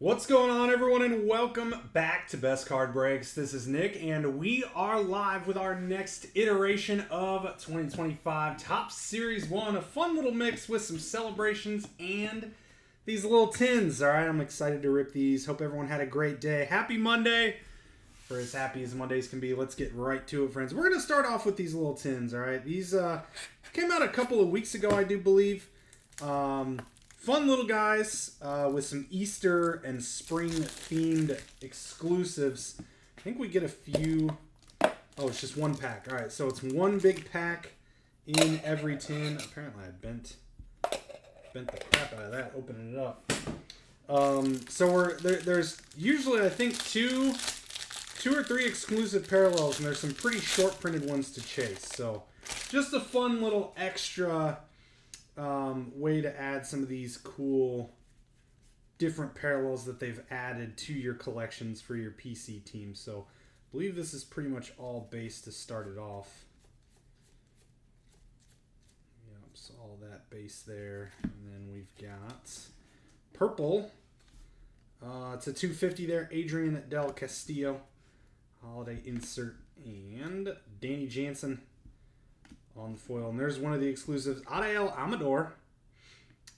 What's going on, everyone, and welcome back to Best Card Breaks. This is Nick, and we are live with our next iteration of 2025 Top Series 1. A fun little mix with some celebrations and these little tins. All right, I'm excited to rip these. Hope everyone had a great day. Happy Monday. For as happy as Mondays can be, let's get right to it, friends. We're going to start off with these little tins, all right? These came out a couple of weeks ago, I do believe. Fun little guys with some Easter and spring-themed exclusives. I think we get a few. Oh, it's just one pack. All right, so it's one big pack in every tin. Apparently, I bent the crap out of that opening it up. So there's usually, I think, two or three exclusive parallels, and there's some pretty short printed ones to chase. So just a fun little extra way to add some of these cool different parallels that they've added to your collections for your PC team. So I believe this is pretty much all base to start it off. Yep, so all that base there. And then we've got purple. It's a 250 there. Adrian Del Castillo. Holiday insert. And Danny Jansen on the foil. And there's one of the exclusives, Adael Amador.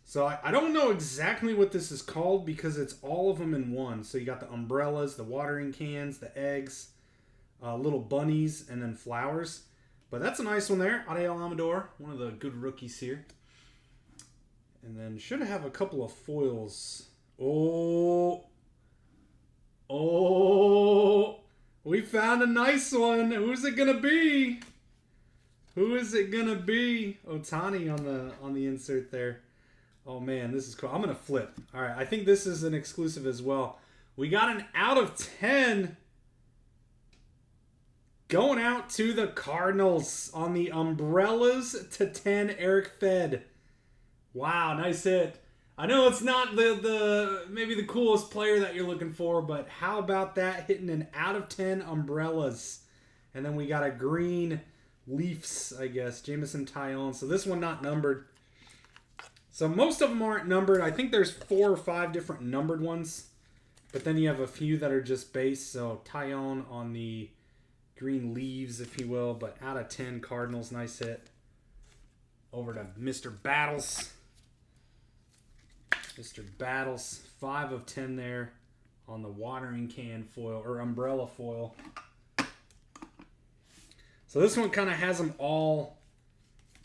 So I don't know exactly what this is called because it's all of them in one. So you got the umbrellas, the watering cans, the eggs, little bunnies, and then flowers. But that's a nice one there. Adael Amador, one of the good rookies here. And then should have a couple of foils. Oh, we found a nice one. Who's it going to be? Who is it gonna be? Otani on the insert there. Oh man, this is cool. I'm gonna flip. All right, I think this is an exclusive as well. We got an out of 10 going out to the Cardinals on the umbrellas to 10. Eric Fed. Wow, nice hit. I know it's not the maybe the coolest player that you're looking for, but how about that hitting an out of 10 umbrellas? And then we got a green Leafs, I guess. Jameson Taillon. So this one not numbered. So most of them aren't numbered. I think there's 4 or 5 different numbered ones. But then you have a few that are just base. So Taillon on the green leaves, if you will. But out of 10 Cardinals. Nice hit. Over to Mr. Battles. Mr. Battles. 5 of 10 there on the watering can foil or umbrella foil. So this one kind of has them all.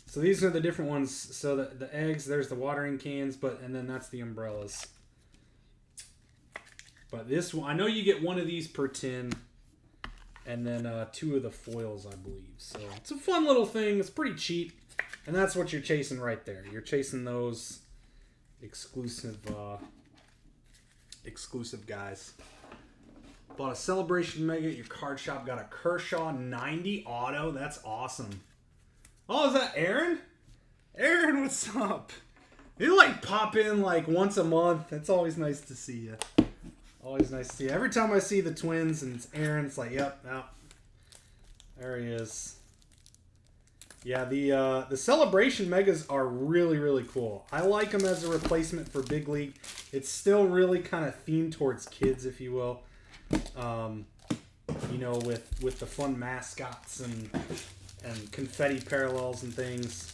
So these are the different ones. So the eggs, there's the watering cans, and then that's the umbrellas. But this one, I know you get one of these per tin, and then 2 of the foils, I believe. So it's a fun little thing. It's pretty cheap, and that's what you're chasing right there. You're chasing those exclusive guys. Bought a Celebration Mega at your card shop. Got a Kershaw 90 auto. That's awesome. Oh, is that Aaron? Aaron, what's up? You pop in once a month. It's always nice to see you. Always nice to see you. Every time I see the twins and it's Aaron, it's yep, there he is. Yeah, the Celebration Megas are really, really cool. I like them as a replacement for Big League. It's still really kind of themed towards kids, if you will. With the fun mascots and confetti parallels and things.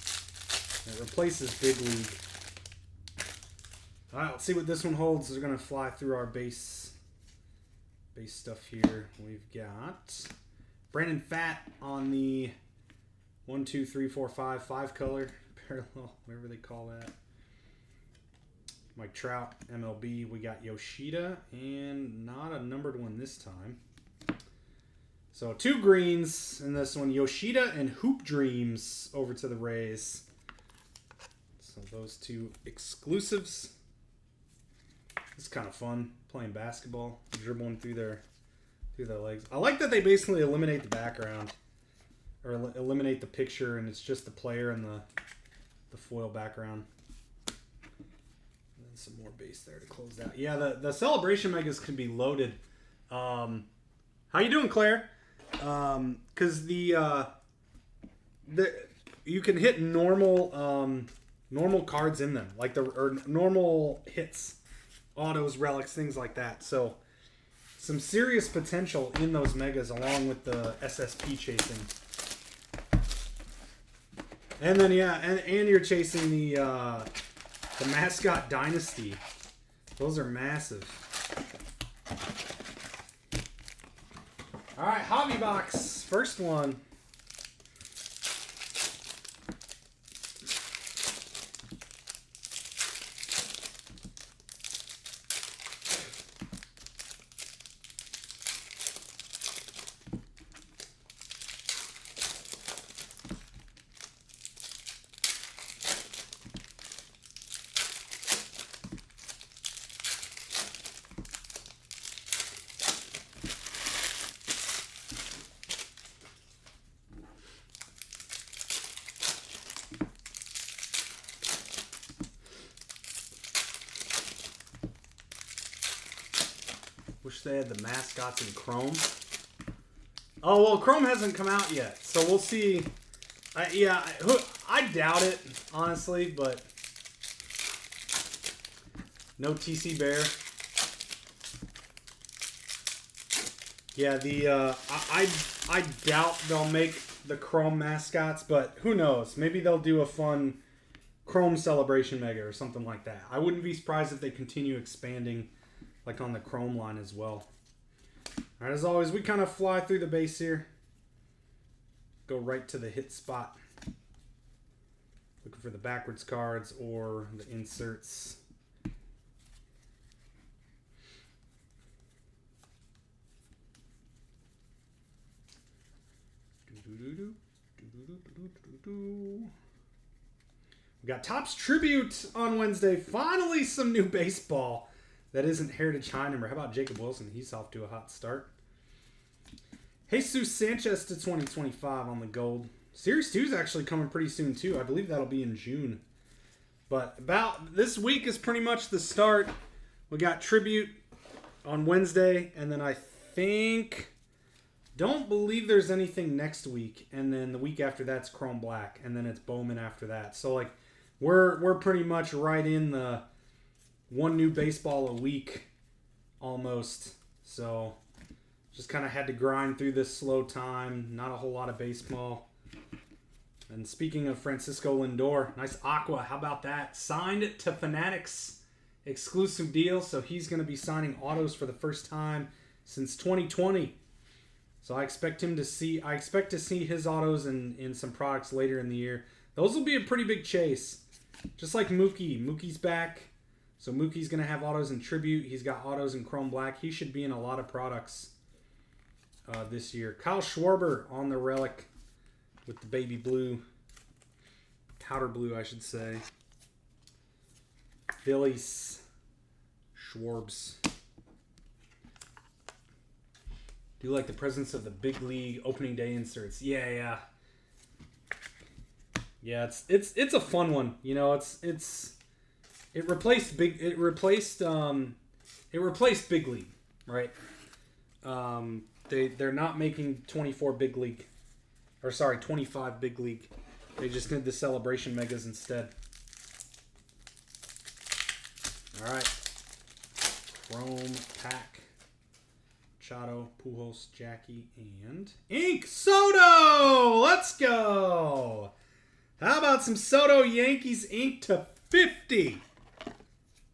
It replaces Big League. All right, let's see what this one holds. We're gonna fly through our base stuff here. We've got Brandon Pfaadt on the 1, 2, 3, 4, 5 color parallel, whatever they call that. Mike Trout, MLB. We got Yoshida, and not a numbered one this time. So 2 greens in this one. Yoshida and Hoop Dreams over to the Rays. So those 2 exclusives. It's kind of fun playing basketball, dribbling through their legs. I like that they basically eliminate the background, or eliminate the picture, and it's just the player and the foil background. Some more base there to close that. Yeah, the Celebration Megas can be loaded. How you doing, Claire? Because you can hit normal cards in them, or normal hits. autos, relics, things like that. So some serious potential in those megas along with the SSP chasing. And then yeah, and you're chasing the Mascot Dynasty. Those are massive. All right, hobby box, first one. Wish they had the mascots in Chrome. Oh, well, Chrome hasn't come out yet, so we'll see. I doubt it, honestly, but no TC Bear. Yeah, I doubt they'll make the Chrome mascots, but who knows? Maybe they'll do a fun Chrome Celebration Mega or something like that. I wouldn't be surprised if they continue expanding like on the Chrome line as well. All right, as always, we kind of fly through the base here. Go right to the hit spot. Looking for the backwards cards or the inserts. We got Topps Tribute on Wednesday. Finally, some new baseball. That isn't Heritage High number. How about Jacob Wilson? He's off to a hot start. Jesus Sanchez to 2025 on the gold. Series 2 is actually coming pretty soon, too. I believe that'll be in June. But about this week is pretty much the start. We got Tribute on Wednesday. And then I don't believe there's anything next week. And then the week after that's Chrome Black. And then it's Bowman after that. So, like, we're pretty much right in the one new baseball a week almost. So just kind of had to grind through this slow time. Not a whole lot of baseball. And speaking of Francisco Lindor, nice Aqua. How about that? Signed to Fanatics. Exclusive deal. So he's going to be signing autos for the first time since 2020. So I expect to see his autos in some products later in the year. Those will be a pretty big chase. Just like Mookie. Mookie's back. So Mookie's going to have autos in Tribute. He's got autos in Chrome Black. He should be in a lot of products this year. Kyle Schwarber on the relic with the baby blue. Powder blue, I should say. Phillies. Schwarbs. Do like the presence of the big league opening day inserts. Yeah. Yeah, it's a fun one. You know, it replaced big league, right? They're not making 25 big league. They just did the celebration megas instead. All right. Chrome pack. Machado, Pujols, Jackie, and Ink Soto. Let's go. How about some Soto Yankees Ink to 50?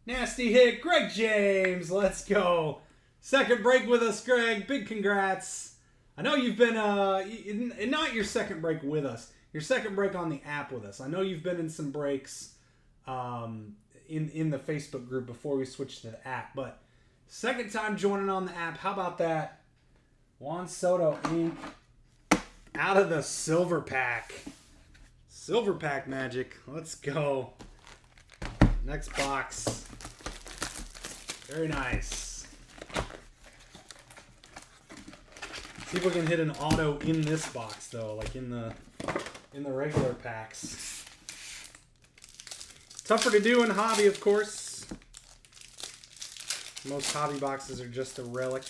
Nasty hit, Greg James. Let's go. Second break with us, Greg. Big congrats. I know you've been, not your second break with us. Your second break on the app with us. I know you've been in some breaks in the Facebook group before we switched to the app. But second time joining on the app. How about that? Juan Soto Ink out of the silver pack. Silver pack magic. Let's go. Next box. Very nice. See if we can hit an auto in this box though, like in the regular packs. Tougher to do in hobby, of course. Most hobby boxes are just a relic.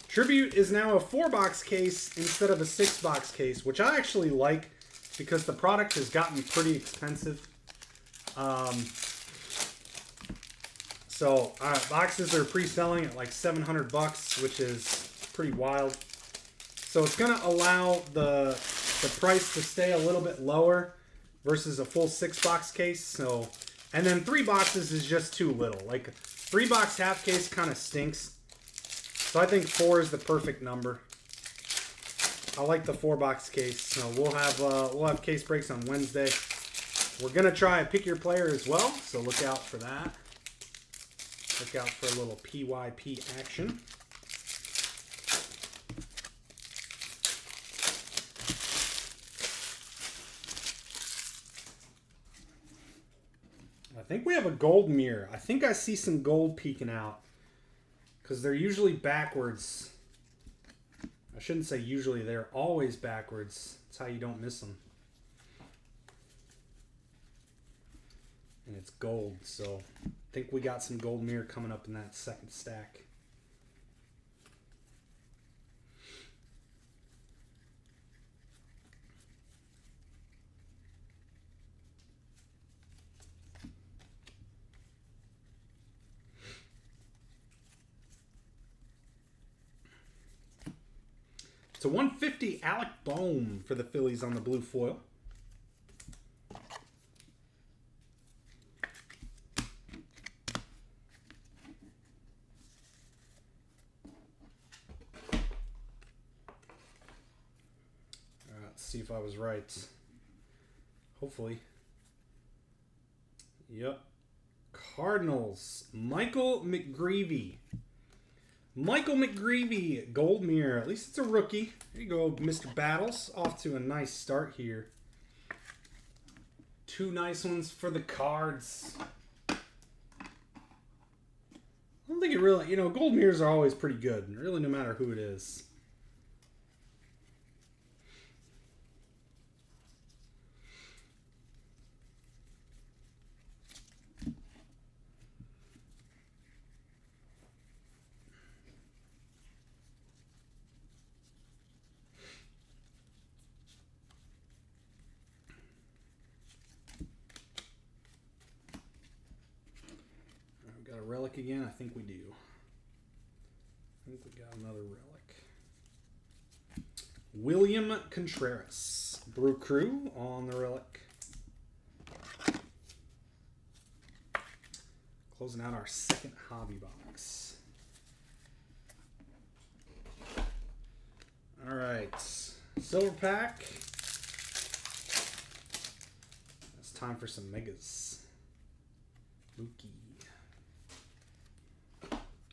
Tribute is now a 4-box case instead of a 6-box case, which I actually like because the product has gotten pretty expensive. So boxes are pre-selling at like $700, which is pretty wild. So it's gonna allow the price to stay a little bit lower versus a full 6-box case. So, and then 3 boxes is just too little. Like 3-box half case kind of stinks. So I think 4 is the perfect number. I like the 4-box case. So we'll have case breaks on Wednesday. We're gonna try a pick your player as well, so look out for that. Look out for a little PYP action. I think we have a gold mirror. I think I see some gold peeking out because they're usually backwards. I shouldn't say usually, they're always backwards. That's how you don't miss them. And it's gold, so I think we got some gold mirror coming up in that second stack. It's a 150 Alec Bohm for the Phillies on the blue foil. Let's see if I was right. Hopefully. Yep. Cardinals. Michael McGreevy. Michael McGreevy, gold mirror. At least it's a rookie. There you go, Mr. Battles. Off to a nice start here. 2 nice ones for the Cards. I don't think it really, gold mirrors are always pretty good, really, no matter who it is. Relic again? I think we do. I think we got another relic. William Contreras. Brew Crew on the relic. Closing out our second hobby box. All right. Silver pack. It's time for some megas. Mookie.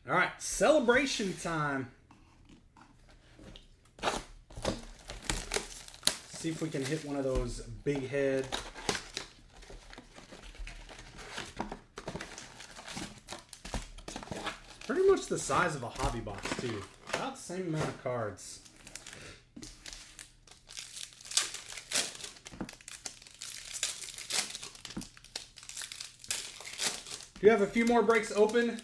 All right, celebration time. See if we can hit one of those big head. Pretty much the size of a hobby box, too. About the same amount of cards. Do you have a few more breaks open?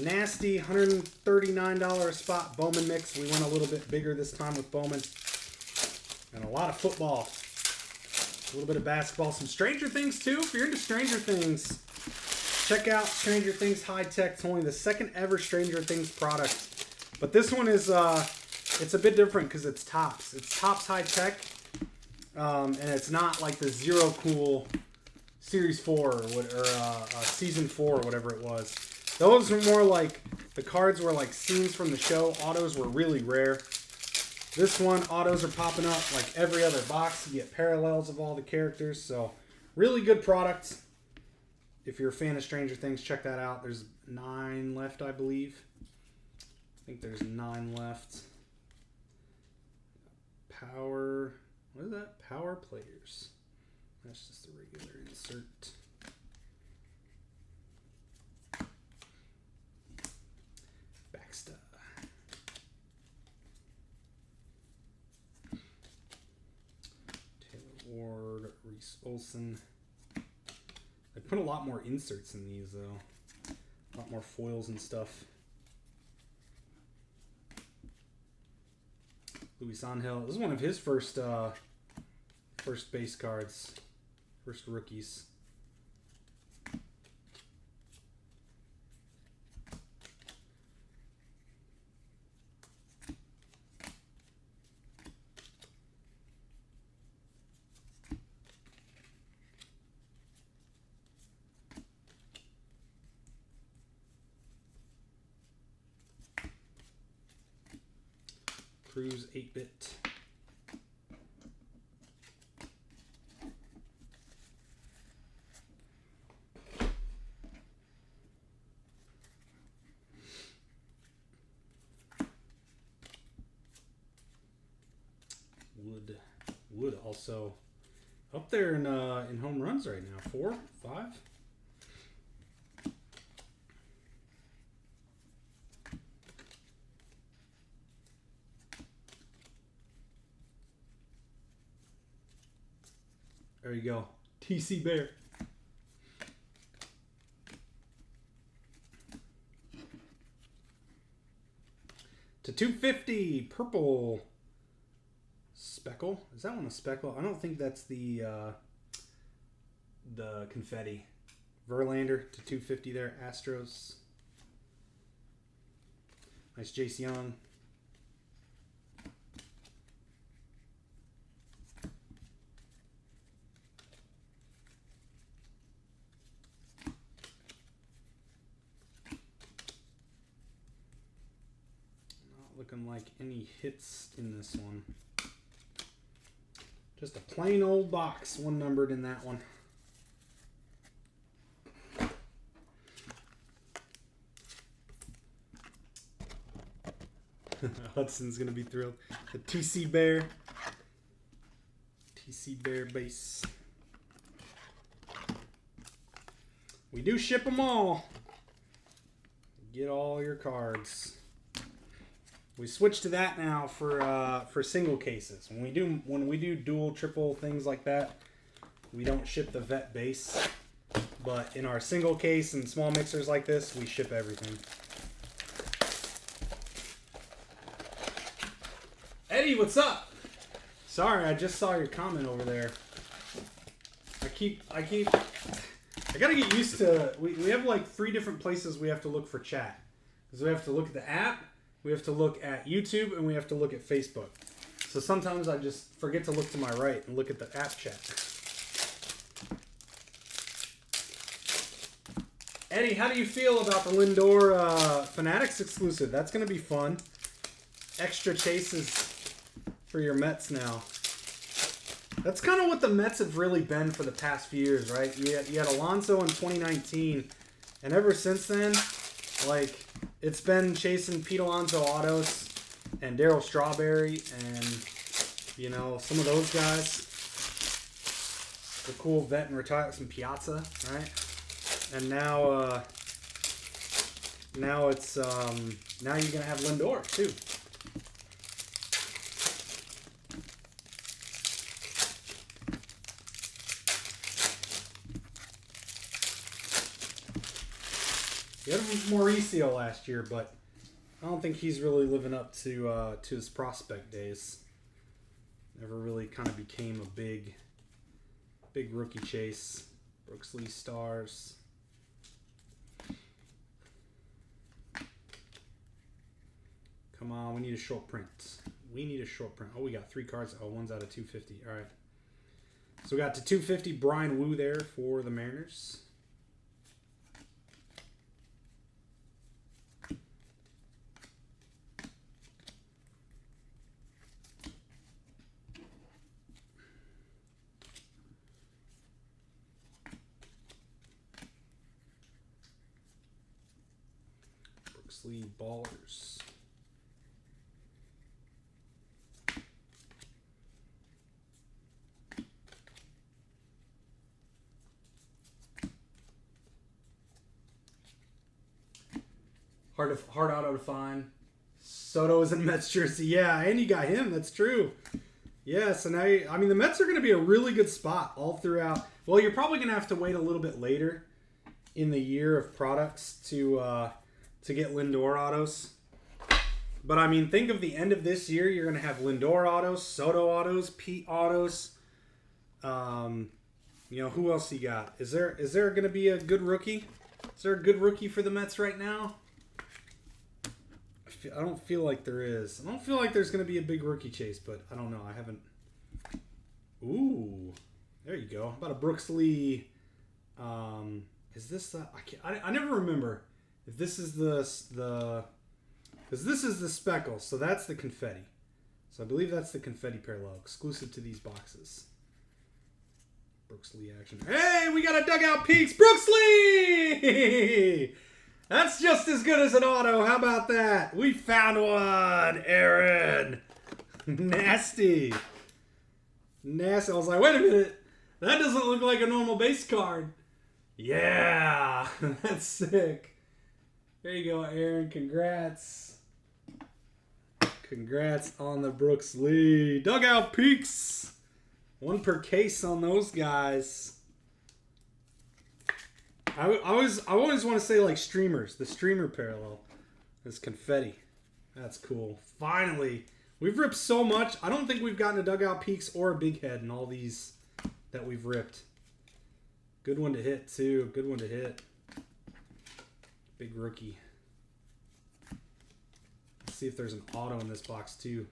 Nasty $139 spot Bowman mix. We went a little bit bigger this time with Bowman. And a lot of football. A little bit of basketball. Some Stranger Things too. If you're into Stranger Things, check out Stranger Things High Tech. It's only the second ever Stranger Things product. But this one is, it's a bit different because it's Topps. It's Topps High Tech. And it's not like the Zero Cool Series 4 or Season 4 or whatever it was. Those were more like, the cards were like scenes from the show. Autos were really rare. This one, autos are popping up like every other box. You get parallels of all the characters. So, really good product. If you're a fan of Stranger Things, check that out. There's 9 left, I believe. I think there's 9 left. Power, what is that? Power Players. That's just a regular insert. Ward, Reese Olson. I put a lot more inserts in these though. A lot more foils and stuff. Luis Angel. This is one of his first base cards. First rookies. Cruz 8-bit. Wood also up there in home runs right now. 4, 5. There you go. TC Bear. To 250, purple speckle. Is that one a speckle? I don't think that's the confetti. Verlander to 250 there. Astros. Nice Jace Young. Looking like any hits in this one. Just a plain old box, one numbered in that one. Hudson's gonna be thrilled. The TC Bear. TC Bear base. We do ship them all. Get all your cards. We switched to that now for single cases. When we do dual, triple things like that, we don't ship the vet base. But in our single case and small mixers like this, we ship everything. Eddie, what's up? Sorry, I just saw your comment over there. I gotta get used to. We have like 3 different places we have to look for chat. Because we have to look at the app. We have to look at YouTube, and we have to look at Facebook. So sometimes I just forget to look to my right and look at the app chat. Eddie, how do you feel about the Lindor Fanatics exclusive? That's going to be fun. Extra chases for your Mets now. That's kind of what the Mets have really been for the past few years, right? You had Alonso in 2019, and ever since then, like... It's been chasing Pete Alonso autos and Darryl Strawberry and, you know, some of those guys. The cool vet and retire, some Piazza, right? And now it's now you're gonna have Lindor too. He had Mauricio last year, but I don't think he's really living up to his prospect days. Never really kind of became a big rookie chase. Brooks Lee Stars. Come on, we need a short print. We need a short print. Oh, we got 3 cards. Oh, one's out of 250. All right. So we got to 250 Brian Wu there for the Mariners. Sleeve Ballers. Hard auto to find. Soto is in Mets jersey. Yeah, and you got him. That's true. Yeah, so now, I mean, the Mets are going to be a really good spot all throughout. Well, you're probably going to have to wait a little bit later in the year of products to get Lindor autos. But, I mean, think of the end of this year. You're going to have Lindor autos, Soto autos, Pete autos. You know, who else you got? Is there going to be a good rookie? Is there a good rookie for the Mets right now? I don't feel like there is. I don't feel like there's going to be a big rookie chase, but I don't know. I haven't. Ooh, there you go. How about a Brooks Lee? Is this the? I never remember if this is the because this is the speckle, so that's the confetti. So I believe that's the confetti parallel, exclusive to these boxes. Brooks Lee action. Hey, we got a Dugout Peaks Brooks Lee! That's just as good as an auto. How about that? We found one, Aaron. Nasty. Nasty. I was like, wait a minute. That doesn't look like a normal base card. Yeah, that's sick. There you go, Aaron. Congrats. Congrats on the Brooks Lee. Dugout Peaks. One per case on those guys. I always want to say like streamers. The streamer parallel is confetti. That's cool. Finally. We've ripped so much. I don't think we've gotten a Dugout Peaks or a Big Head in all these that we've ripped. Good one to hit, too. Good one to hit. Big rookie. Let's see if there's an auto in this box, too.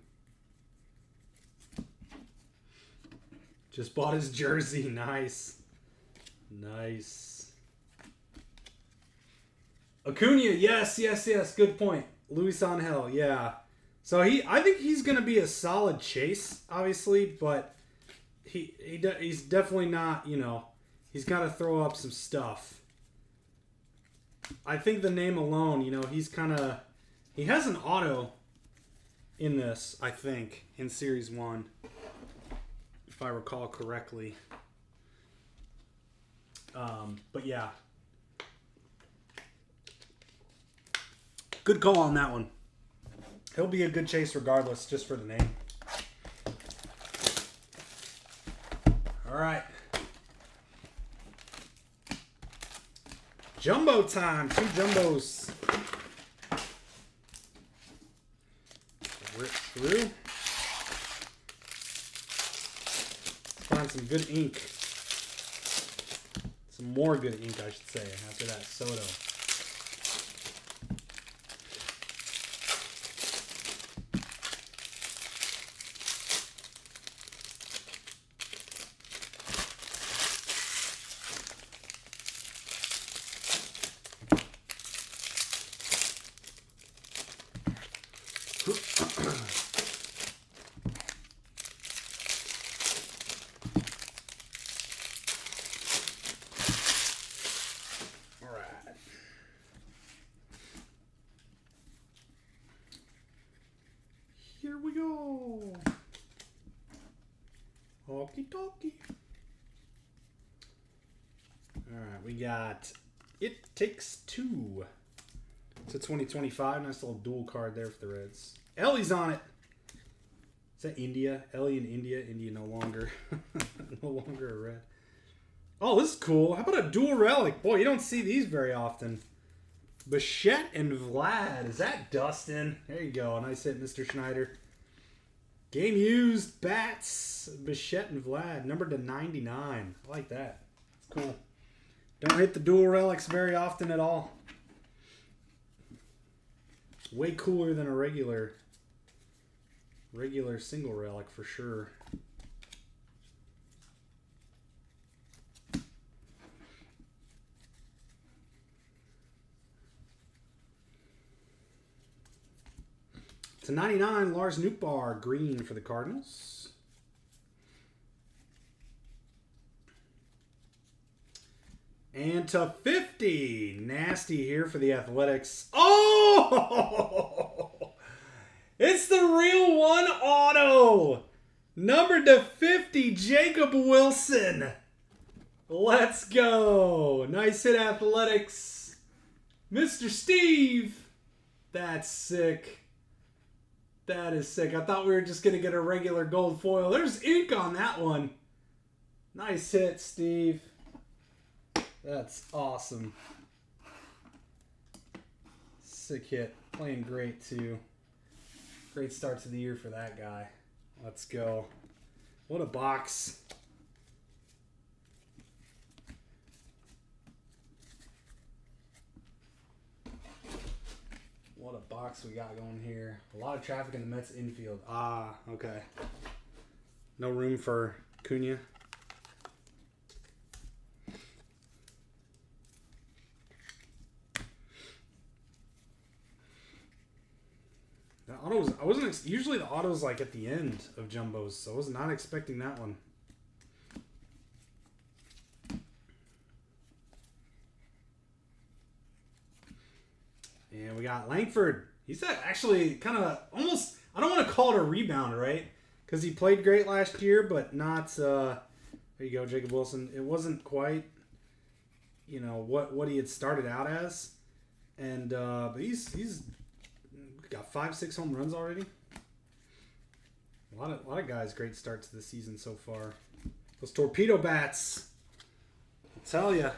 Just bought his jersey. Nice. Nice. Acuna, yes. Good point. Luis Angel, yeah. So I think he's going to be a solid chase, obviously, but he's definitely not, you know, he's got to throw up some stuff. I think the name alone, you know, he has an auto in this, I think, in Series 1, if I recall correctly. But yeah. Good call on that one. He'll be a good chase regardless, just for the name. All right. Jumbo time. 2 jumbos. Rip through. Find some good ink. Some more good ink, I should say, after that Soto. Here we go. Okie dokie. Alright, we got It Takes Two to 2025. Nice little dual card there for the Reds. Ellie's on it. Is that India? Ellie in India. India no longer no longer a red. Oh, this is cool. How about a dual relic? Boy, you don't see these very often. Bichette and Vlad. Is that Dustin? There you go. Nice hit, Mr. Schneider. Game used bats. Bichette and Vlad. Numbered to 99. I like that. It's cool. Don't hit the dual relics very often at all. Way cooler than a regular single relic for sure. To 99, Lars Nootbaar, green for the Cardinals. And to 50, Nasty here for the Athletics. Oh! It's the real one auto. Numbered to 50, Jacob Wilson. Let's go. Nice hit, Athletics. Mr. Steve. That's sick. That is sick. I thought we were just going to get a regular gold foil. There's ink on that one. Nice hit, Steve. That's awesome. Sick hit. Playing great, too. Great start to the year for that guy. Let's go. What a box. What a box we got going here. A lot of traffic in the Mets infield. Ah, okay. No room for Cunha. That autos. I wasn't usually the autos like at the end of jumbos, so I was not expecting that one. And we got Langford. He's actually kind of almost. I don't want to call it a rebound, right? Because he played great last year, but not. There you go, Jacob Wilson. It wasn't quite, you know, what he had started out as, and but he's got 5-6 home runs already. A lot of guys great starts to the season so far. Those torpedo bats, I tell ya.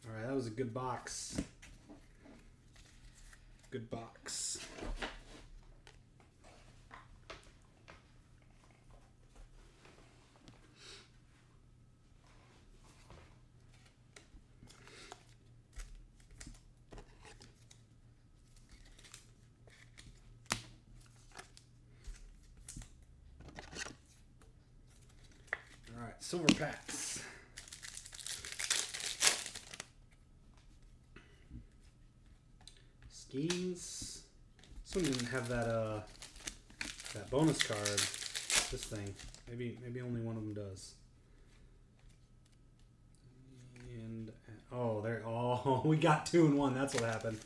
All right, that was a good box. Good box. All right, silver packs. Skeens. This one didn't have that that bonus card. This thing. Maybe only one of them does. And oh, there. Oh, we got 2 and 1. That's what happened.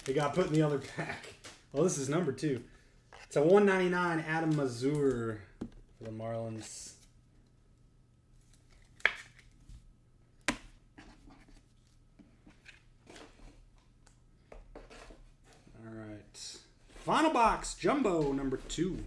It got put in the other pack. Oh, this is number 2. It's a 199 Adam Mazur for the Marlins. All right. Final box, Jumbo number 2.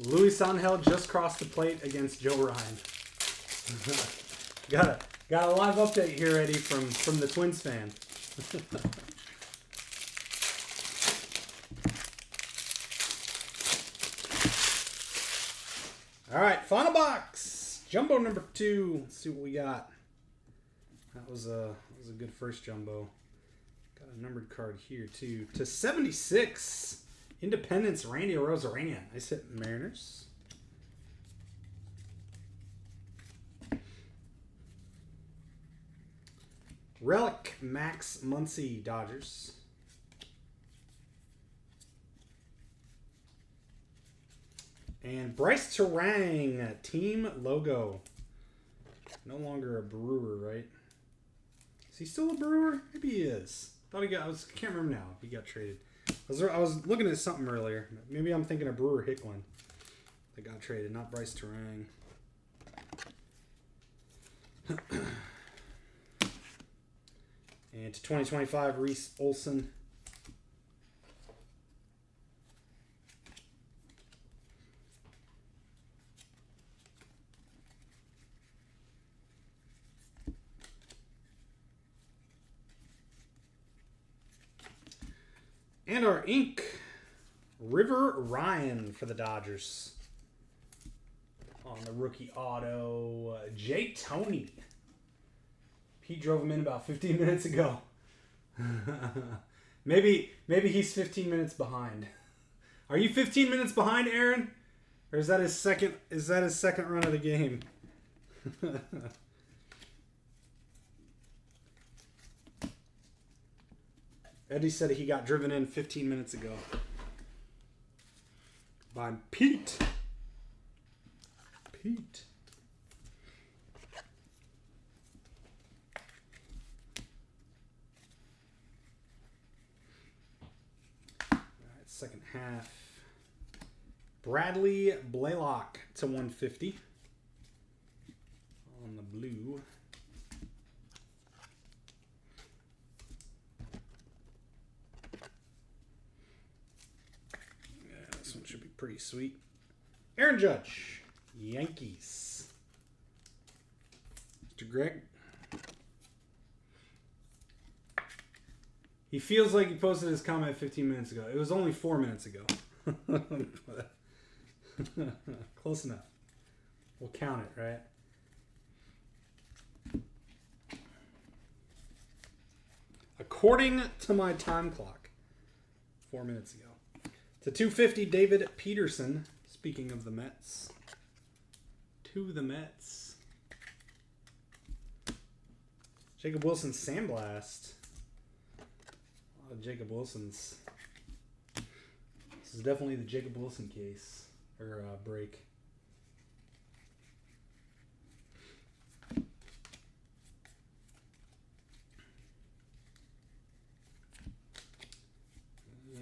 Luis Angel just crossed the plate against Joe Ryan. got a live update here, Eddie, from the Twins fan. All right, final box, Jumbo number 2. Let's see what we got. That was a good first Jumbo. Got a numbered card here too. To 76. Independence, Randy Arozarena. Nice hit, Mariners. Relic, Max Muncy, Dodgers. And Bryce Terang, team logo. No longer a Brewer, right? Is he still a Brewer? Maybe he is. Thought he got. I can't remember now if he got traded. I was looking at something earlier. Maybe I'm thinking of Brewer Hicklin that got traded, not Bryce Terang. And to 2025, Reese Olson. And our ink, River Ryan for the Dodgers. On the rookie auto, Jay Tony. Pete drove him in about 15 minutes ago. maybe he's 15 minutes behind. Are you 15 minutes behind, Aaron? Or is that his second run of the game? Eddie said he got driven in 15 minutes ago. By Pete. Pete. All right, second half. Bradley Blaylock to 150. On the blue. Pretty sweet. Aaron Judge, Yankees. Mr. Greg. He feels like he posted his comment 15 minutes ago. It was only 4 minutes ago. Close enough. We'll count it, right? According to my time clock, 4 minutes ago. To 250, David Peterson. Speaking of the Mets. To the Mets. Jacob Wilson Sandblast. A lot of Jacob Wilsons. This is definitely the Jacob Wilson case. Or break.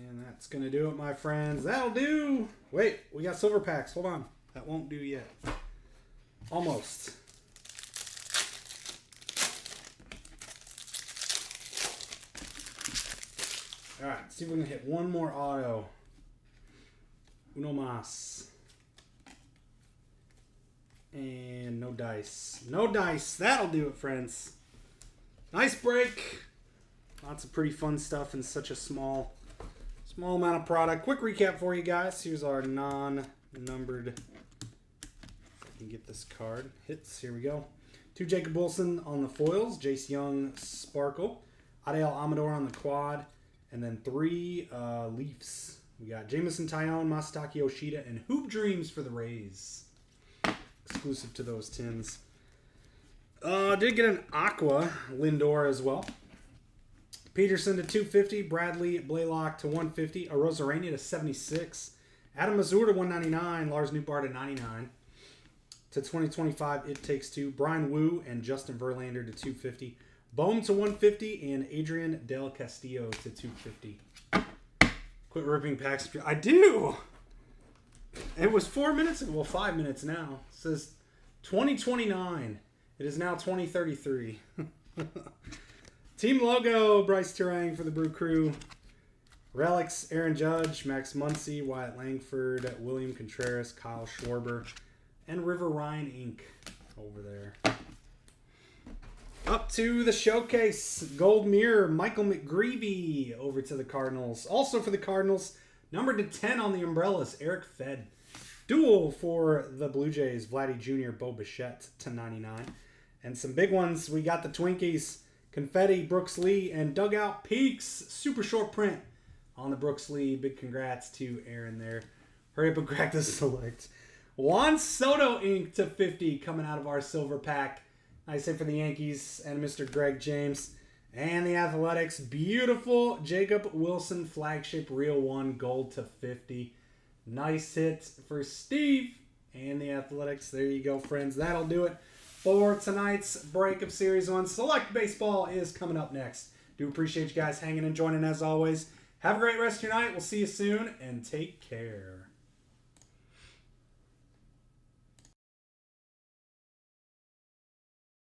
And that's going to do it, my friends. That'll do. Wait, we got silver packs. Hold on. That won't do yet. Almost. All right, see if we can hit one more auto. Uno mas. And no dice. No dice. That'll do it, friends. Nice break. Lots of pretty fun stuff in such a small amount of product. Quick recap for you guys. Here's our non-numbered. If I can get this card. Hits. Here we go. 2 Jacob Wilson on the foils. Jace Young Sparkle. Adael Amador on the quad. And then 3 Leafs. We got Jameson Taillon, Masataka Yoshida, and Hoop Dreams for the Rays. Exclusive to those tins. Did get an Aqua Lindor as well. Peterson to 250. Bradley Blaylock to 150. Arozarena to 76. Adam Mazur to 199. Lars Nootbaar to 99. To 2025, It Takes Two. Brian Wu and Justin Verlander to 250. Bohm to 150. And Adrian Del Castillo to 250. Quit ripping packs. I do! It was 4 minutes ago. Well, 5 minutes now. It says 2029. It is now 2033. Team logo, Bryce Turang for the Brew Crew. Relics, Aaron Judge, Max Muncy, Wyatt Langford, William Contreras, Kyle Schwarber, and River Ryan Inc. over there. Up to the showcase, Gold Mirror, Michael McGreevy over to the Cardinals. Also for the Cardinals, numbered to 10 on the umbrellas, Eric Fed. Dual for the Blue Jays, Vladdy Jr., Bo Bichette to 99. And some big ones, we got the Twinkies, Confetti, Brooks Lee, and Dugout Peaks. Super short print on the Brooks Lee. Big congrats to Aaron there. Hurry up and crack this select. Juan Soto Inc. to 50 coming out of our silver pack. Nice hit for the Yankees and Mr. Greg James. And the Athletics, beautiful Jacob Wilson flagship Real 1 gold to 50. Nice hit for Steve and the Athletics. There you go, friends. That'll do it for tonight's break of Series 1. Select Baseball is coming up next. Do appreciate you guys hanging and joining as always. Have a great rest of your night. We'll see you soon and take care.